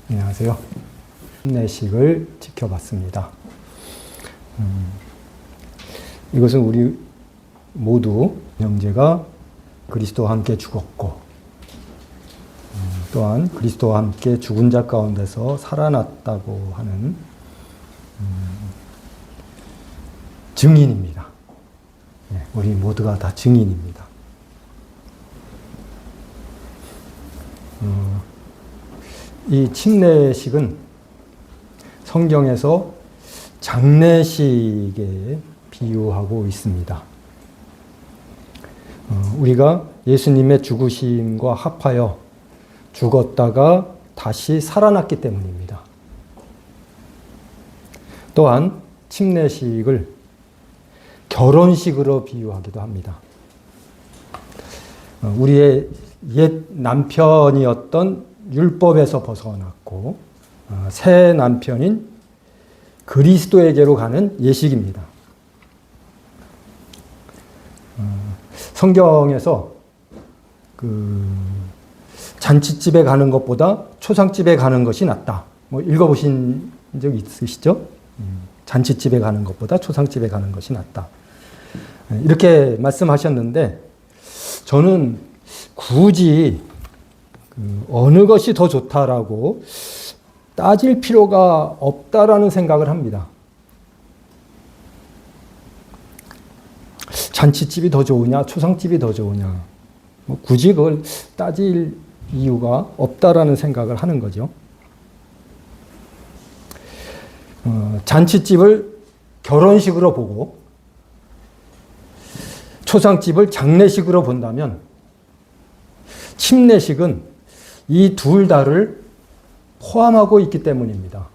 안녕하세요. 침례식을 지켜봤습니다. 이것은 우리 모두 형제가 그리스도와 함께 죽었고 또한 그리스도와 함께 죽은 자 가운데서 살아났다고 하는 증인입니다. 우리 모두가 다 증인입니다. 이 침례식은 성경에서 장례식에 비유하고 있습니다. 우리가 예수님의 죽으심과 합하여 죽었다가 다시 살아났기 때문입니다. 또한 침례식을 결혼식으로 비유하기도 합니다. 우리의 옛 남편이었던 율법에서 벗어났고 새 남편인 그리스도에게로 가는 예식입니다. 성경에서 잔치집에 가는 것보다 초상집에 가는 것이 낫다. 읽어보신 적 있으시죠? 잔치집에 가는 것보다 초상집에 가는 것이 낫다. 이렇게 말씀하셨는데 저는 굳이 어느 것이 더 좋다라고 따질 필요가 없다라는 생각을 합니다. 잔치집이 더 좋으냐, 초상집이 더 좋으냐, 굳이 그걸 따질 이유가 없다라는 생각을 하는 거죠. 잔치집을 결혼식으로 보고 초상집을 장례식으로 본다면 침례식은 이 둘 다를 포함하고 있기 때문입니다.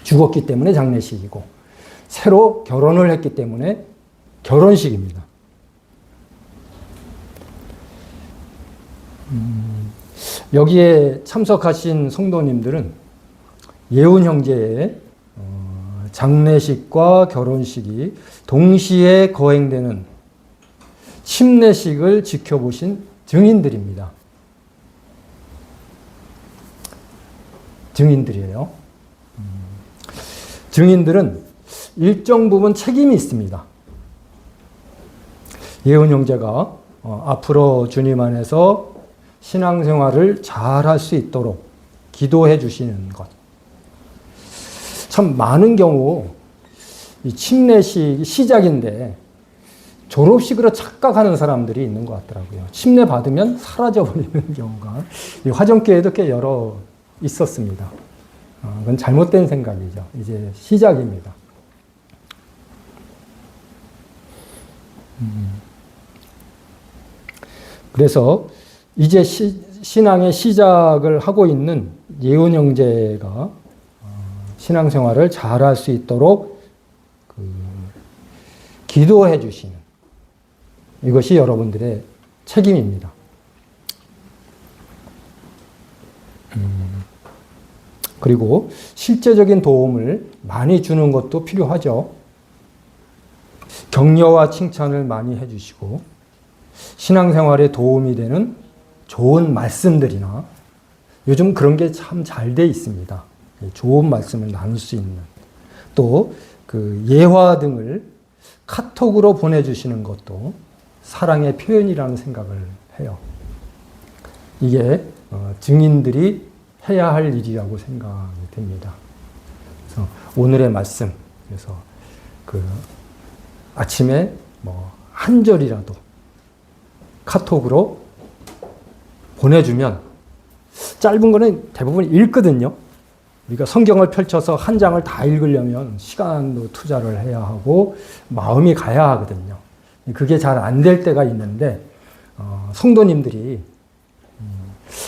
죽었기 때문에 장례식이고 새로 결혼을 했기 때문에 결혼식입니다. 여기에 참석하신 성도님들은 예훈 형제의 장례식과 결혼식이 동시에 거행되는 침례식을 지켜보신 증인들입니다. 증인들이에요. 증인들은 일정 부분 책임이 있습니다. 예훈 형제가 앞으로 주님 안에서 신앙생활을 잘할 수 있도록 기도해 주시는 것. 참 많은 경우 이 침례식 시작인데 졸업식으로 착각하는 사람들이 있는 것 같더라고요. 침례 받으면 사라져버리는 경우가 이 화정교회도 꽤 여러 있었습니다. 그건 잘못된 생각이죠. 이제 시작입니다. 그래서 이제 신앙의 시작을 하고 있는 예훈 형제가 신앙생활을 잘할 수 있도록 기도해 주시는 이것이 여러분들의 책임입니다. 그리고 실제적인 도움을 많이 주는 것도 필요하죠. 격려와 칭찬을 많이 해주시고 신앙생활에 도움이 되는 좋은 말씀들이나 요즘 그런 게 참 잘 돼 있습니다. 좋은 말씀을 나눌 수 있는 또 예화 등을 카톡으로 보내주시는 것도 사랑의 표현이라는 생각을 해요. 이게 증인들이 해야 할 일이라고 생각이 됩니다. 그래서 오늘의 말씀, 그래서 아침에 한 절이라도 카톡으로 보내주면 짧은 거는 대부분 읽거든요. 우리가 성경을 펼쳐서 한 장을 다 읽으려면 시간도 투자를 해야 하고 마음이 가야 하거든요. 그게 잘 안 될 때가 있는데 성도님들이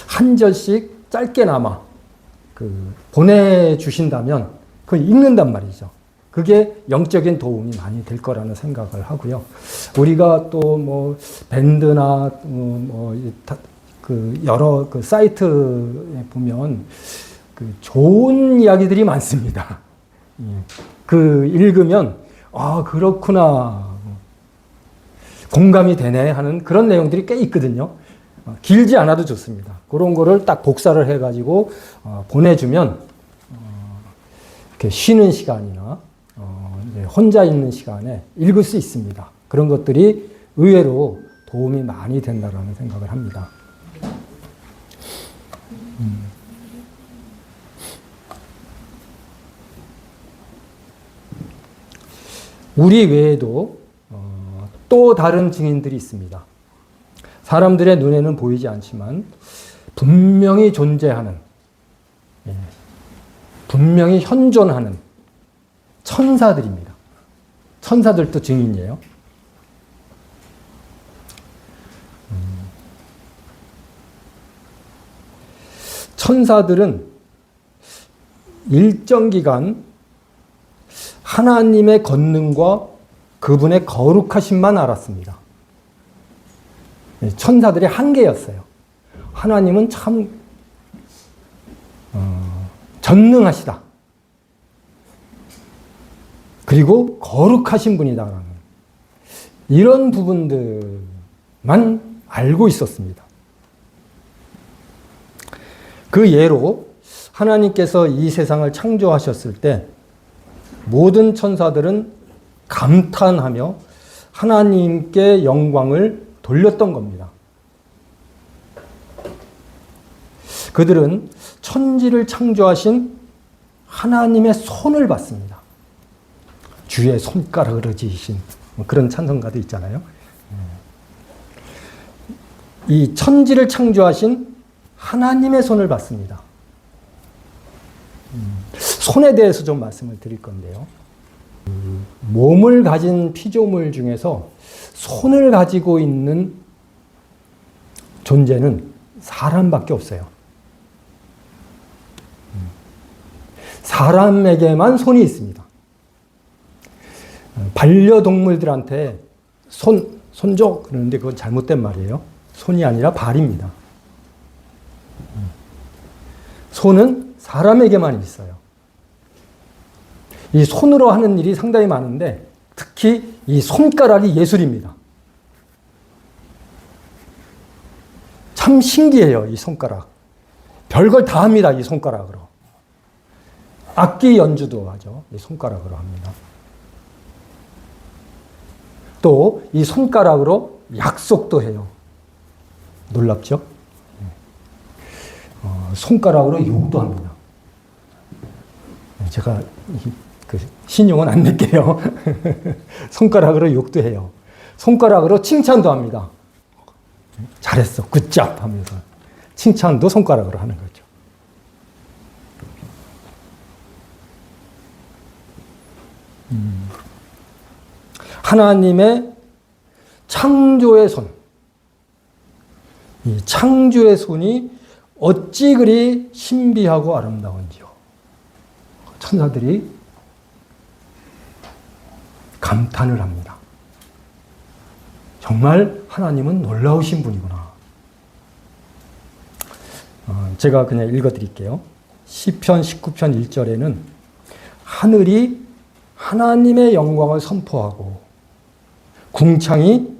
한 절씩 짧게나마 보내주신다면 그걸 읽는단 말이죠. 그게 영적인 도움이 많이 될 거라는 생각을 하고요. 우리가 또 밴드나 여러 사이트에 보면 좋은 이야기들이 많습니다. 읽으면 그렇구나 공감이 되네 하는 그런 내용들이 꽤 있거든요. 길지 않아도 좋습니다. 그런 거를 딱 복사를 해가지고 보내주면 이렇게 쉬는 시간이나 이제 혼자 있는 시간에 읽을 수 있습니다. 그런 것들이 의외로 도움이 많이 된다라는 생각을 합니다. 우리 외에도 또 다른 증인들이 있습니다. 사람들의 눈에는 보이지 않지만 분명히 존재하는, 분명히 현존하는 천사들입니다. 천사들도 증인이에요. 천사들은 일정 기간 하나님의 권능과 그분의 거룩하심만 알았습니다. 천사들의 한계였어요. 하나님은 참 전능하시다. 그리고 거룩하신 분이다라는 이런 부분들만 알고 있었습니다. 그 예로 하나님께서 이 세상을 창조하셨을 때 모든 천사들은 감탄하며 하나님께 영광을 돌렸던 겁니다. 그들은 천지를 창조하신 하나님의 손을 봤습니다. 주의 손가락으로 지으신 그런 찬송가도 있잖아요. 이 천지를 창조하신 하나님의 손을 봤습니다. 손에 대해서 좀 말씀을 드릴 건데요. 몸을 가진 피조물 중에서 손을 가지고 있는 존재는 사람밖에 없어요. 사람에게만 손이 있습니다. 반려동물들한테 손 줘! 그러는데 그건 잘못된 말이에요. 손이 아니라 발입니다. 손은 사람에게만 있어요. 이 손으로 하는 일이 상당히 많은데 특히 이 손가락이 예술입니다. 참 신기해요, 이 손가락. 별걸 다 합니다, 이 손가락으로. 악기 연주도 하죠, 이 손가락으로 합니다. 또 이 손가락으로 약속도 해요. 놀랍죠? 손가락으로 욕도 합니다. 제가 신용은 안 낼게요. 손가락으로 욕도 해요. 손가락으로 칭찬도 합니다. 잘했어, 굿잡 하면서 칭찬도 손가락으로 하는 거죠. 하나님의 창조의 손, 이 창조의 손이 어찌 그리 신비하고 아름다운지요. 천사들이 감탄을 합니다. 정말 하나님은 놀라우신 분이구나. 제가 그냥 읽어드릴게요. 시편 19편 1절에는 하늘이 하나님의 영광을 선포하고 궁창이,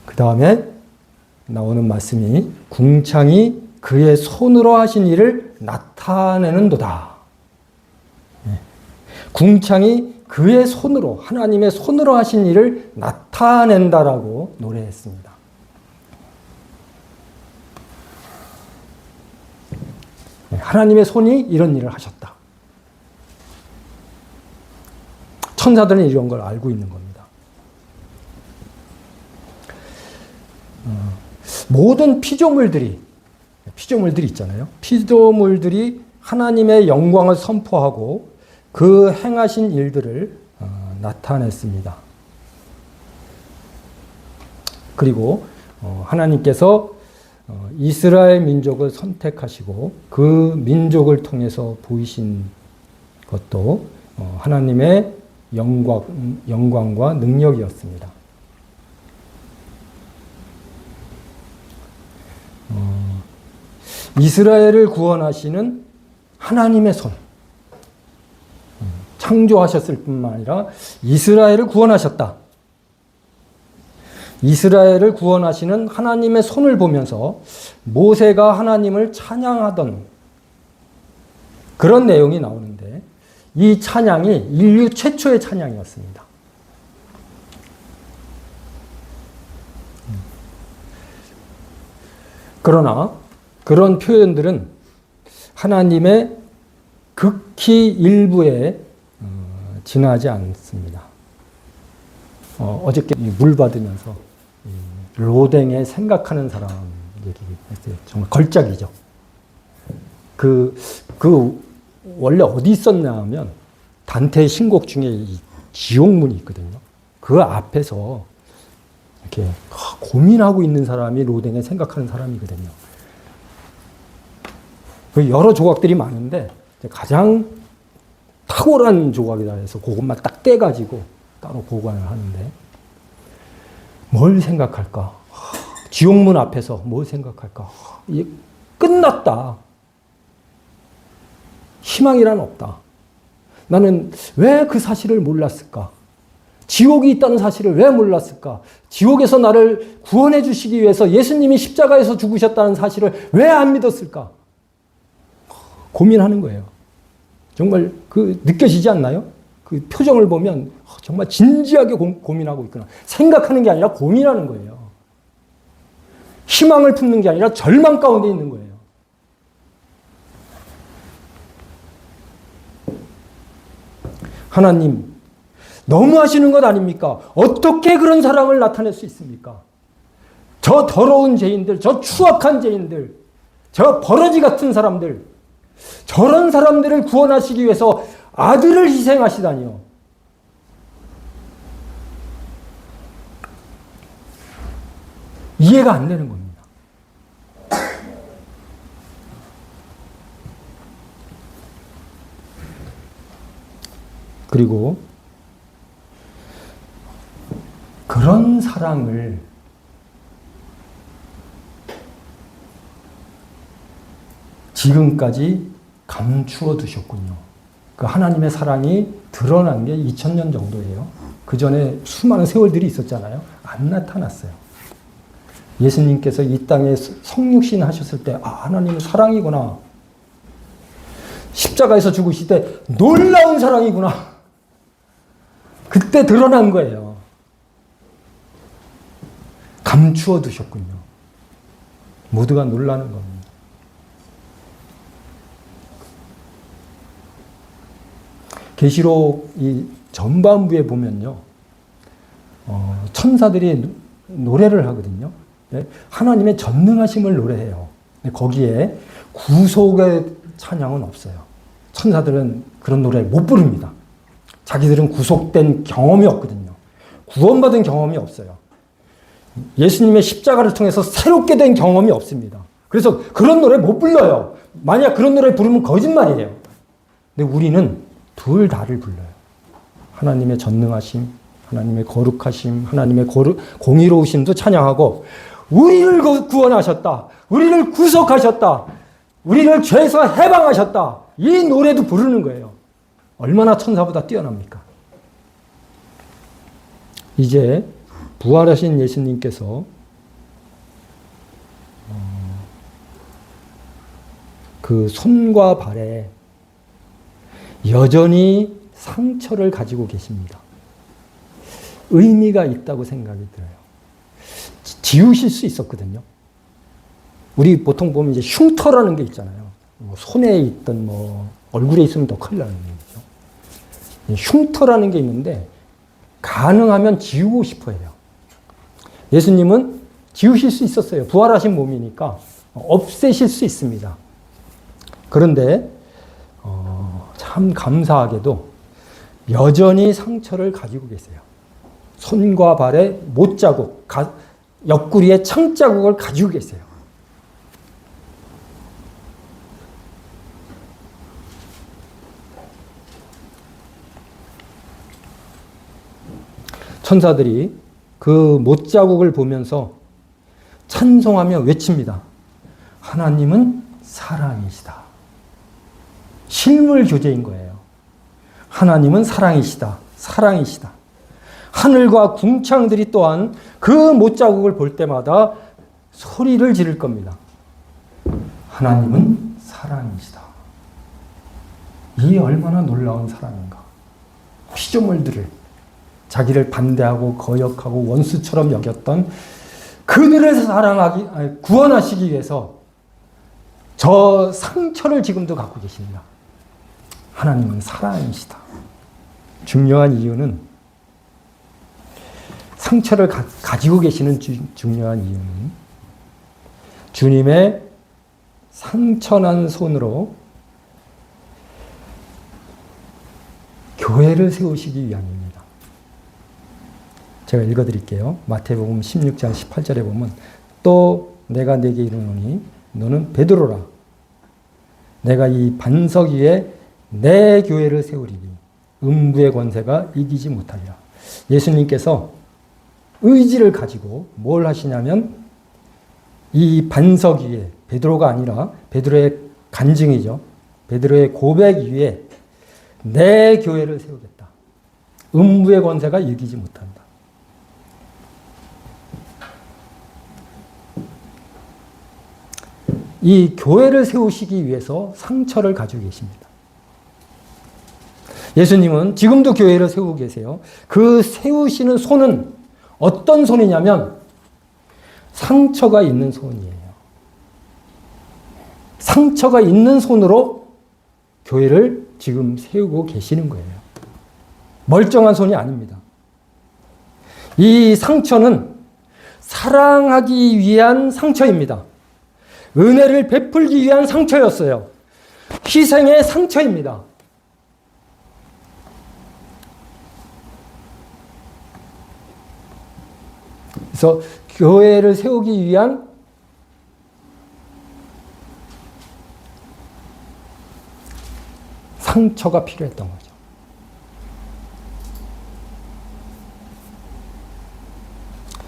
그 다음에 나오는 말씀이 궁창이 그의 손으로 하신 일을 나타내는도다. 궁창이 그의 손으로, 하나님의 손으로 하신 일을 나타낸다라고 노래했습니다. 하나님의 손이 이런 일을 하셨다. 천사들은 이런 걸 알고 있는 겁니다. 모든 피조물들이 있잖아요. 피조물들이 하나님의 영광을 선포하고 그 행하신 일들을 나타냈습니다. 그리고 하나님께서 이스라엘 민족을 선택하시고 그 민족을 통해서 보이신 것도 하나님의 영광과 능력이었습니다. 이스라엘을 구원하시는 하나님의 손, 창조하셨을 뿐만 아니라 이스라엘을 구원하셨다. 이스라엘을 구원하시는 하나님의 손을 보면서 모세가 하나님을 찬양하던 그런 내용이 나오는데 이 찬양이 인류 최초의 찬양이었습니다. 그러나 그런 표현들은 하나님의 극히 일부에 지나지 않습니다. 어저께 물 받으면서 로댕에 생각하는 사람 얘기했어요. 정말 걸작이죠. 원래 어디 있었냐 하면 단테의 신곡 중에 이 지옥문이 있거든요. 그 앞에서 이렇게 고민하고 있는 사람이 로댕에 생각하는 사람이거든요. 여러 조각들이 많은데 가장 탁월한 조각이다 해서 그것만 딱 떼가지고 따로 보관을 하는데 뭘 생각할까? 지옥문 앞에서 뭘 생각할까? 끝났다. 희망이란 없다. 나는 왜 그 사실을 몰랐을까? 지옥이 있다는 사실을 왜 몰랐을까? 지옥에서 나를 구원해 주시기 위해서 예수님이 십자가에서 죽으셨다는 사실을 왜 안 믿었을까? 고민하는 거예요. 정말 느껴지지 않나요? 그 표정을 보면 정말 진지하게 고민하고 있구나. 생각하는 게 아니라 고민하는 거예요. 희망을 품는 게 아니라 절망 가운데 있는 거예요. 하나님, 너무 하시는 것 아닙니까? 어떻게 그런 사랑을 나타낼 수 있습니까? 저 더러운 죄인들, 저 추악한 죄인들, 저 버러지 같은 사람들, 저런 사람들을 구원하시기 위해서 아들을 희생하시다니요. 이해가 안 되는 겁니다. 그리고 그런 사랑을 지금까지 감추어 두셨군요. 그 하나님의 사랑이 드러난 게 2000년 정도예요. 그 전에 수많은 세월들이 있었잖아요. 안 나타났어요. 예수님께서 이 땅에 성육신 하셨을 때, 하나님은 사랑이구나. 십자가에서 죽으실 때 놀라운 사랑이구나. 그때 드러난 거예요. 감추어 두셨군요. 모두가 놀라는 겁니다. 계시록 이 전반부에 보면요, 천사들이 노래를 하거든요. 하나님의 전능하심을 노래해요. 거기에 구속의 찬양은 없어요. 천사들은 그런 노래를 못 부릅니다. 자기들은 구속된 경험이 없거든요. 구원받은 경험이 없어요. 예수님의 십자가를 통해서 새롭게 된 경험이 없습니다. 그래서 그런 노래 못 불러요. 만약 그런 노래 부르면 거짓말이에요. 근데 우리는 둘 다를 불러요. 하나님의 전능하심, 하나님의 거룩하심, 하나님의 공의로우심도 찬양하고, 우리를 구원하셨다, 우리를 구속하셨다, 우리를 죄에서 해방하셨다, 이 노래도 부르는 거예요. 얼마나 천사보다 뛰어납니까? 이제 부활하신 예수님께서 그 손과 발에 여전히 상처를 가지고 계십니다. 의미가 있다고 생각이 들어요. 지우실 수 있었거든요. 우리 보통 보면 이제 흉터라는 게 있잖아요. 손에 있던 얼굴에 있으면 더 큰일 나는 거죠. 흉터라는 게 있는데 가능하면 지우고 싶어 해요. 예수님은 지우실 수 있었어요. 부활하신 몸이니까 없애실 수 있습니다. 그런데 참 감사하게도 여전히 상처를 가지고 계세요. 손과 발에 못자국, 옆구리에 창자국을 가지고 계세요. 천사들이 그 못자국을 보면서 찬송하며 외칩니다. 하나님은 사랑이시다. 실물 교제인 거예요. 하나님은 사랑이시다. 사랑이시다. 하늘과 궁창들이 또한 그 못자국을 볼 때마다 소리를 지를 겁니다. 하나님은 사랑이시다. 이 얼마나 놀라운 사랑인가. 피조물들을 자기를 반대하고 거역하고 원수처럼 여겼던 그들을 구원하시기 위해서 저 상처를 지금도 갖고 계십니다. 하나님은 사랑이시다. 중요한 이유는 상처를 가지고 계시는 중요한 이유는 주님의 상처난 손으로 교회를 세우시기 위함입니다. 제가 읽어드릴게요. 마태복음 16장 18절에 보면 또 내가 네게 이르노니 너는 베드로라. 내가 이 반석 위에 내 교회를 세우리니 음부의 권세가 이기지 못하리라. 예수님께서 의지를 가지고 뭘 하시냐면 이 반석 위에 베드로가 아니라 베드로의 간증이죠. 베드로의 고백 위에 내 교회를 세우겠다. 음부의 권세가 이기지 못한다. 이 교회를 세우시기 위해서 상처를 가지고 계십니다. 예수님은 지금도 교회를 세우고 계세요. 그 세우시는 손은 어떤 손이냐면 상처가 있는 손이에요. 상처가 있는 손으로 교회를 지금 세우고 계시는 거예요. 멀쩡한 손이 아닙니다. 이 상처는 사랑하기 위한 상처입니다. 은혜를 베풀기 위한 상처였어요. 희생의 상처입니다. 그래서 교회를 세우기 위한 상처가 필요했던 거죠.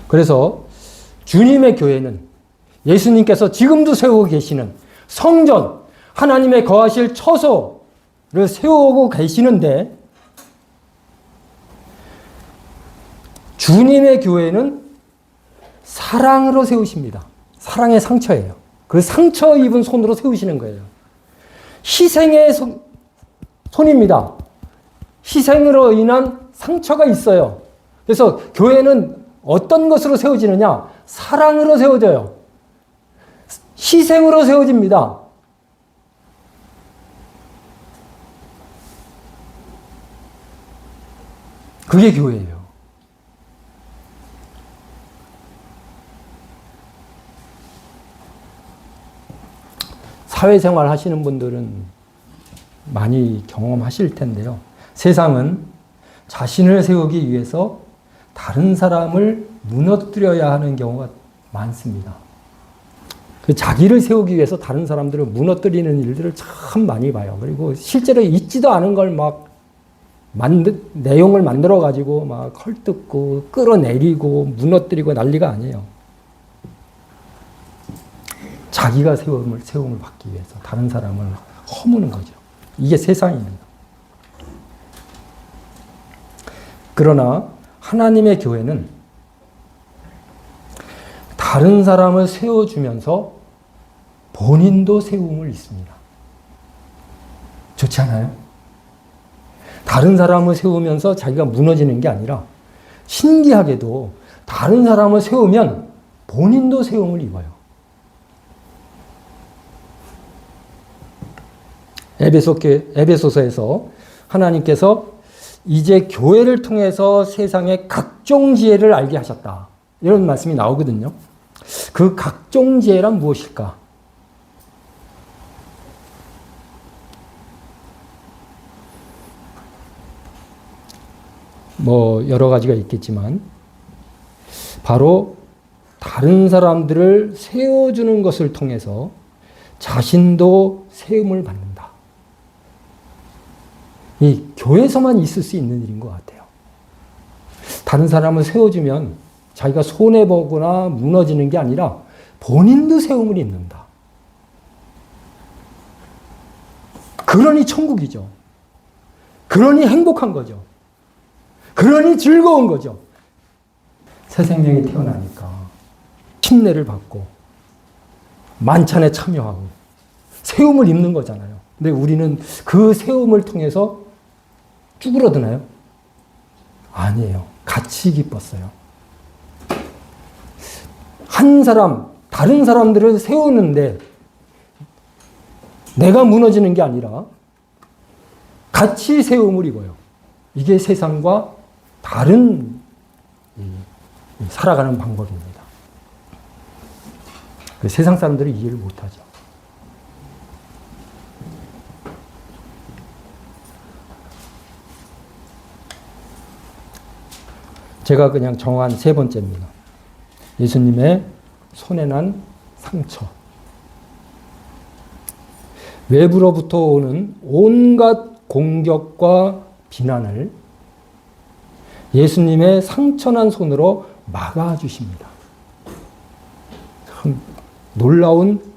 그래서 주님의 교회는 예수님께서 지금도 세우고 계시는 성전, 하나님의 거하실 처소를 세우고 계시는데 주님의 교회는 사랑으로 세우십니다. 사랑의 상처예요. 그 상처 입은 손으로 세우시는 거예요. 희생의 손입니다. 희생으로 인한 상처가 있어요. 그래서 교회는 어떤 것으로 세워지느냐? 사랑으로 세워져요. 희생으로 세워집니다. 그게 교회예요. 사회생활 하시는 분들은 많이 경험하실 텐데요. 세상은 자신을 세우기 위해서 다른 사람을 무너뜨려야 하는 경우가 많습니다. 자기를 세우기 위해서 다른 사람들을 무너뜨리는 일들을 참 많이 봐요. 그리고 실제로 있지도 않은 걸 막 내용을 만들어가지고 막 헐뜯고 끌어내리고 무너뜨리고 난리가 아니에요. 자기가 세움을 받기 위해서 다른 사람을 허무는 거죠. 이게 세상입니다. 그러나 하나님의 교회는 다른 사람을 세워주면서 본인도 세움을 입습니다. 좋지 않아요? 다른 사람을 세우면서 자기가 무너지는 게 아니라 신기하게도 다른 사람을 세우면 본인도 세움을 입어요. 에베소서에서 하나님께서 이제 교회를 통해서 세상의 각종 지혜를 알게 하셨다. 이런 말씀이 나오거든요. 그 각종 지혜란 무엇일까? 여러 가지가 있겠지만 바로 다른 사람들을 세워주는 것을 통해서 자신도 세움을 받는다. 이 교회에서만 있을 수 있는 일인 것 같아요. 다른 사람을 세워주면 자기가 손해보거나 무너지는 게 아니라 본인도 세움을 입는다. 그러니 천국이죠. 그러니 행복한 거죠. 그러니 즐거운 거죠. 새 생명이 태어나니까 침례를 받고 만찬에 참여하고 세움을 입는 거잖아요. 근데 우리는 그 세움을 통해서 쭈그러드나요? 아니에요. 같이 기뻤어요. 한 사람, 다른 사람들을 세우는데 내가 무너지는 게 아니라 같이 세움을 입어요. 이게 세상과 다른 살아가는 방법입니다. 세상 사람들이 이해를 못하죠. 제가 그냥 정한 세 번째입니다. 예수님의 손에 난 상처. 외부로부터 오는 온갖 공격과 비난을 예수님의 상처난 손으로 막아주십니다. 참 놀라운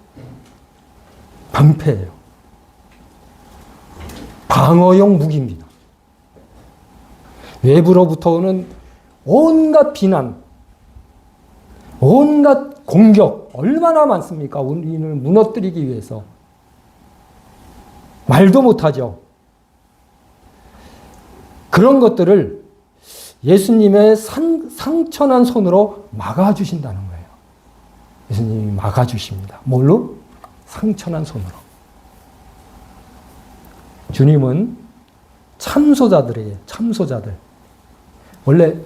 방패예요. 방어용 무기입니다. 외부로부터 오는 온갖 비난, 온갖 공격, 얼마나 많습니까? 우리를 무너뜨리기 위해서. 말도 못하죠. 그런 것들을 예수님의 상처난 손으로 막아주신다는 거예요. 예수님이 막아주십니다. 뭘로? 상처난 손으로. 주님은 참소자들. 원래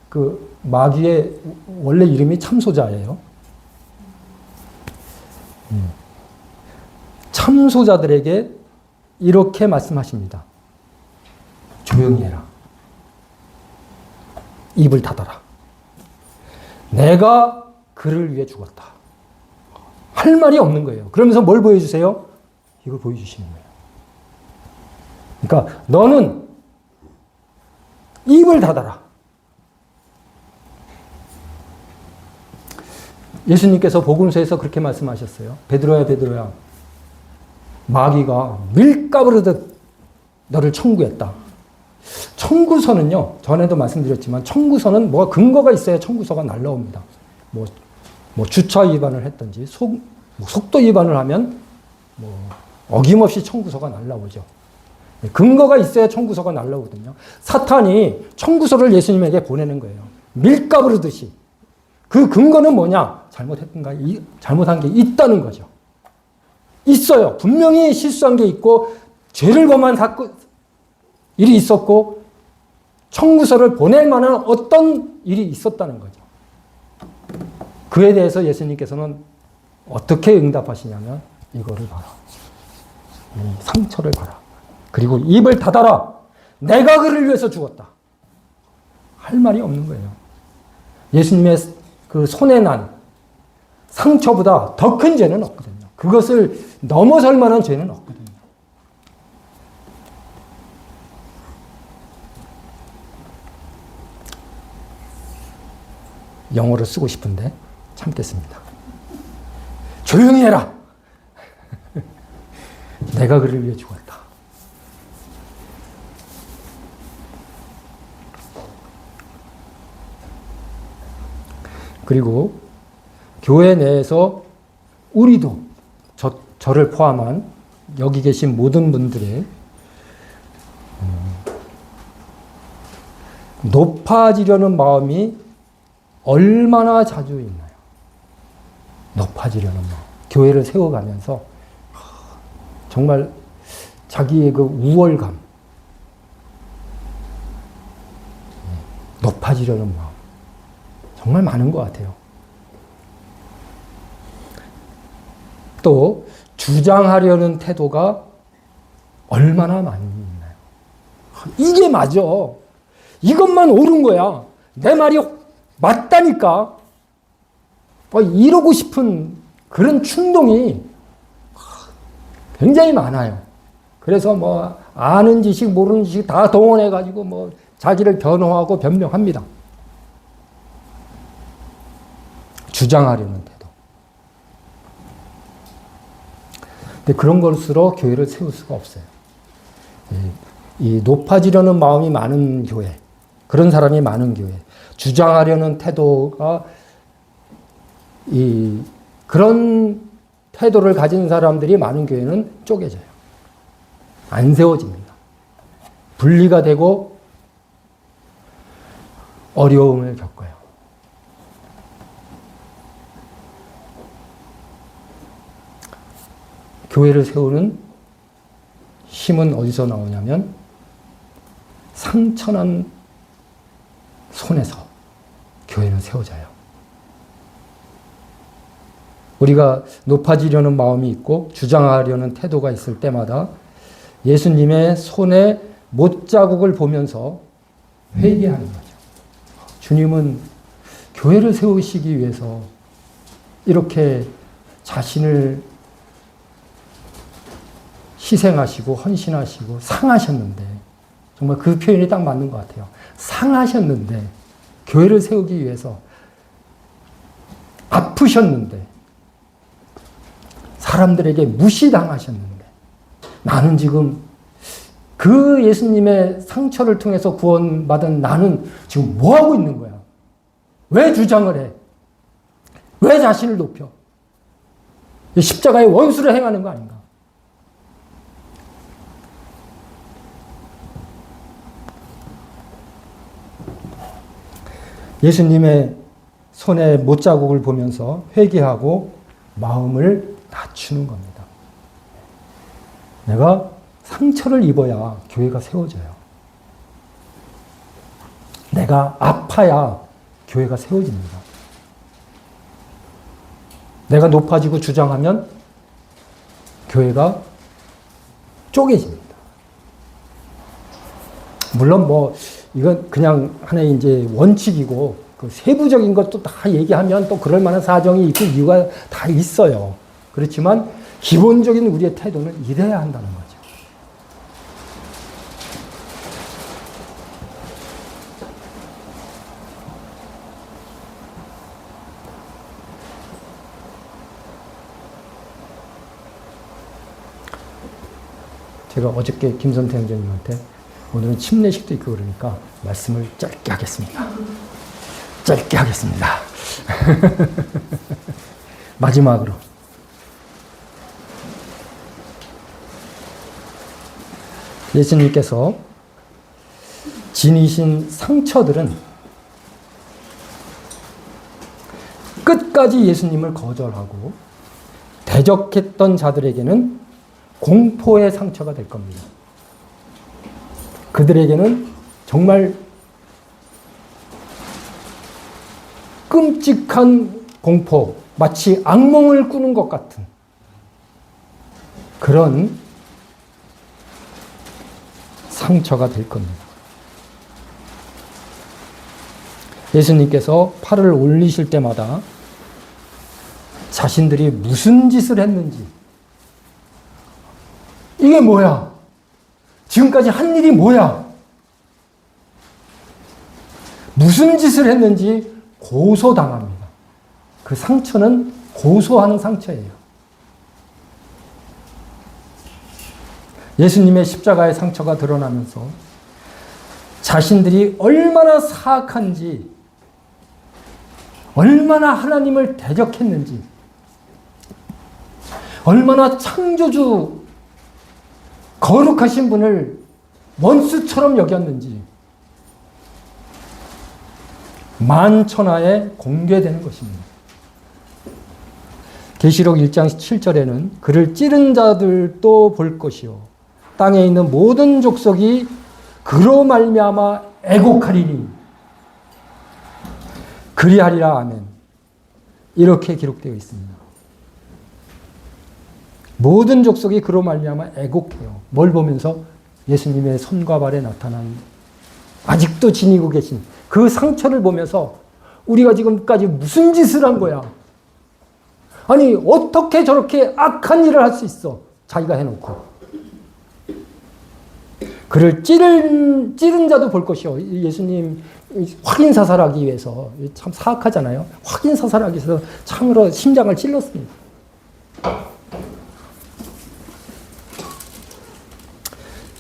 그 마귀의 원래 이름이 참소자예요. 참소자들에게 이렇게 말씀하십니다. 조용히 해라. 입을 닫아라. 내가 그를 위해 죽었다. 할 말이 없는 거예요. 그러면서 뭘 보여주세요? 이걸 보여주시는 거예요. 그러니까 너는 입을 닫아라. 예수님께서 복음서에서 그렇게 말씀하셨어요. 베드로야, 베드로야. 마귀가 밀가부르듯 너를 청구했다. 청구서는요, 전에도 말씀드렸지만 청구서는 뭐가 근거가 있어야 청구서가 날라옵니다. 뭐 주차 위반을 했든지 속도 위반을 하면 어김없이 청구서가 날라오죠. 근거가 있어야 청구서가 날라오거든요. 사탄이 청구서를 예수님에게 보내는 거예요. 밀가부르듯이. 그 근거는 뭐냐? 잘못한 게 있다는 거죠. 있어요. 분명히 실수한 게 있고 죄를 범한 일이 있었고 청구서를 보낼 만한 어떤 일이 있었다는 거죠. 그에 대해서 예수님께서는 어떻게 응답하시냐면 이거를 봐라. 이 상처를 봐라. 그리고 입을 닫아라. 내가 그를 위해서 죽었다. 할 말이 없는 거예요. 예수님의 그 손에 난 상처보다 더 큰 죄는 없거든요. 그것을 넘어설 만한 죄는 없거든요. 영어로 쓰고 싶은데 참겠습니다. 조용히 해라. 내가 그를 위해 죽었다. 그리고 교회 내에서 우리도 저를 포함한 여기 계신 모든 분들의 높아지려는 마음이 얼마나 자주 있나요? 높아지려는 마음. 교회를 세워가면서 정말 자기의 그 우월감, 높아지려는 마음 정말 많은 것 같아요. 또 주장하려는 태도가 얼마나 많이 있나요? 이게 맞아. 이것만 옳은 거야. 내 말이 맞다니까. 이러고 싶은 그런 충동이 굉장히 많아요. 그래서 아는 지식 모르는 지식 다 동원해가지고 자기를 변호하고 변명합니다. 주장하려는 태도. 근데 그런 것으로 교회를 세울 수가 없어요. 이 높아지려는 마음이 많은 교회, 그런 사람이 많은 교회. 주장하려는 태도가 그런 태도를 가진 사람들이 많은 교회는 쪼개져요. 안 세워집니다. 분리가 되고 어려움을 겪어요. 교회를 세우는 힘은 어디서 나오냐면 상처난 손에서 교회는 세워져요. 우리가 높아지려는 마음이 있고 주장하려는 태도가 있을 때마다 예수님의 손에 못자국을 보면서 회개하는 거죠. 주님은 교회를 세우시기 위해서 이렇게 자신을 희생하시고 헌신하시고 상하셨는데, 정말 그 표현이 딱 맞는 것 같아요. 상하셨는데, 교회를 세우기 위해서 아프셨는데, 사람들에게 무시당하셨는데, 나는 지금 그 예수님의 상처를 통해서 구원받은 나는 지금 뭐 하고 있는 거야? 왜 주장을 해? 왜 자신을 높여? 십자가의 원수를 행하는 거 아닌가? 예수님의 손에 못자국을 보면서 회개하고 마음을 낮추는 겁니다. 내가 상처를 입어야 교회가 세워져요. 내가 아파야 교회가 세워집니다. 내가 높아지고 주장하면 교회가 쪼개집니다. 물론 이건 그냥 하나의 이제 원칙이고, 그 세부적인 것도 다 얘기하면 또 그럴 만한 사정이 있고 이유가 다 있어요. 그렇지만 기본적인 우리의 태도는 이래야 한다는 거죠. 제가 어저께 김선태 형제님한테 오늘은 침례식도 있고 그러니까 말씀을 짧게 하겠습니다. 짧게 하겠습니다. 마지막으로. 예수님께서 지니신 상처들은 끝까지 예수님을 거절하고 대적했던 자들에게는 공포의 상처가 될 겁니다. 그들에게는 정말 끔찍한 공포, 마치 악몽을 꾸는 것 같은 그런 상처가 될 겁니다. 예수님께서 팔을 올리실 때마다 자신들이 무슨 짓을 했는지, 이게 뭐야? 지금까지 한 일이 뭐야? 무슨 짓을 했는지 고소당합니다. 그 상처는 고소하는 상처예요. 예수님의 십자가의 상처가 드러나면서 자신들이 얼마나 사악한지, 얼마나 하나님을 대적했는지, 얼마나 창조주 거룩하신 분을 원수처럼 여겼는지 만천하에 공개되는 것입니다. 계시록 1장 7절에는 그를 찌른 자들도 볼 것이요 땅에 있는 모든 족속이 그로 말미암아 애곡하리니 그리하리라. 아멘. 이렇게 기록되어 있습니다. 모든 족속이 그로 말미암아 애곡해요. 뭘 보면서? 예수님의 손과 발에 나타난 아직도 지니고 계신 그 상처를 보면서 우리가 지금까지 무슨 짓을 한 거야? 아니 어떻게 저렇게 악한 일을 할 수 있어? 자기가 해놓고. 그를 찌른 자도 볼 것이요. 예수님 확인사살하기 위해서, 참 사악하잖아요. 확인사살하기 위해서 참으로 심장을 찔렀습니다.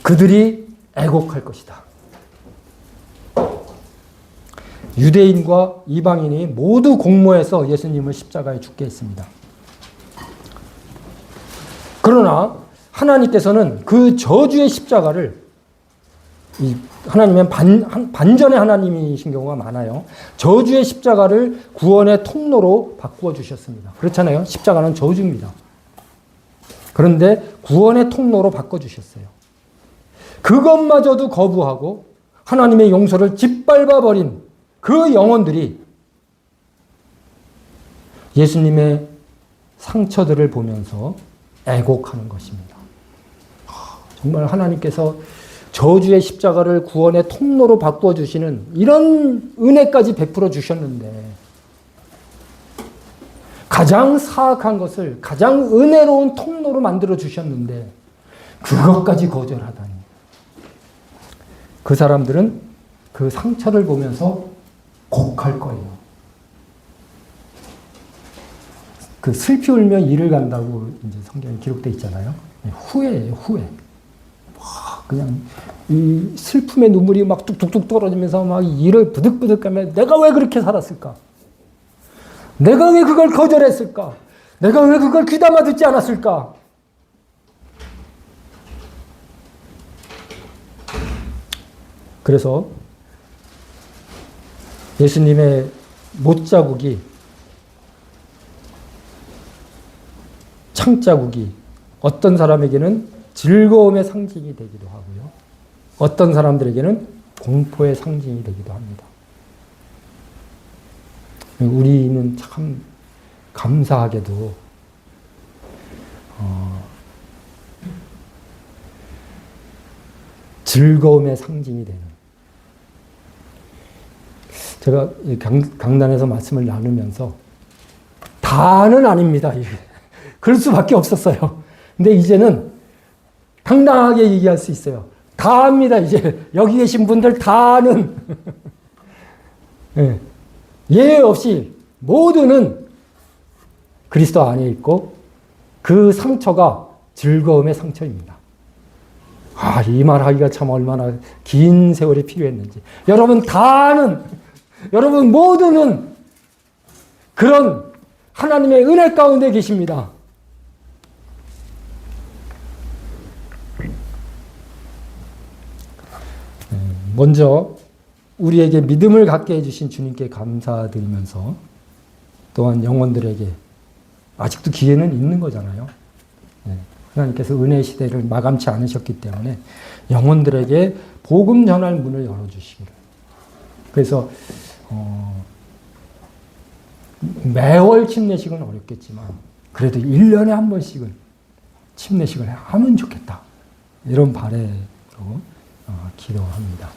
그들이 애곡할 것이다. 유대인과 이방인이 모두 공모해서 예수님을 십자가에 죽게 했습니다. 그러나 하나님께서는 그 저주의 십자가를, 하나님은 반전의 하나님이신 경우가 많아요. 저주의 십자가를 구원의 통로로 바꾸어 주셨습니다. 그렇잖아요. 십자가는 저주입니다. 그런데 구원의 통로로 바꿔주셨어요. 그것마저도 거부하고 하나님의 용서를 짓밟아버린 그 영혼들이 예수님의 상처들을 보면서 애곡하는 것입니다. 정말 하나님께서 저주의 십자가를 구원의 통로로 바꿔주시는 이런 은혜까지 베풀어 주셨는데, 가장 사악한 것을 가장 은혜로운 통로로 만들어 주셨는데 그것까지 거절하다니. 그 사람들은 그 상처를 보면서 곡할 거예요. 그 슬피 울며 이를 간다고 이제 성경에 기록되어 있잖아요. 후회예요, 후회. 그냥 이 슬픔의 눈물이 막 뚝뚝뚝 떨어지면서 막 이를 부득부득 하며 내가 왜 그렇게 살았을까? 내가 왜 그걸 거절했을까? 내가 왜 그걸 귀담아 듣지 않았을까? 그래서 예수님의 못자국이, 창자국이 어떤 사람에게는 즐거움의 상징이 되기도 하고요. 어떤 사람들에게는 공포의 상징이 되기도 합니다. 우리는 참 감사하게도 즐거움의 상징이 되는, 제가 강단에서 말씀을 나누면서 다는 아닙니다. 그럴 수밖에 없었어요. 근데 이제는 당당하게 얘기할 수 있어요. 다입니다. 이제 여기 계신 분들 다는 예외 없이 모두는 그리스도 안에 있고 그 상처가 즐거움의 상처입니다. 이 말 하기가 참 얼마나 긴 세월이 필요했는지. 여러분 다는, 여러분 모두는 그런 하나님의 은혜 가운데 계십니다. 먼저 우리에게 믿음을 갖게 해주신 주님께 감사드리면서, 또한 영혼들에게 아직도 기회는 있는 거잖아요. 하나님께서 은혜 시대를 마감치 않으셨기 때문에 영혼들에게 복음 전할 문을 열어주시기를. 그래서 매월 침례식은 어렵겠지만 그래도 1년에 한 번씩은 침례식을 하면 좋겠다. 이런 바람으로 기도합니다.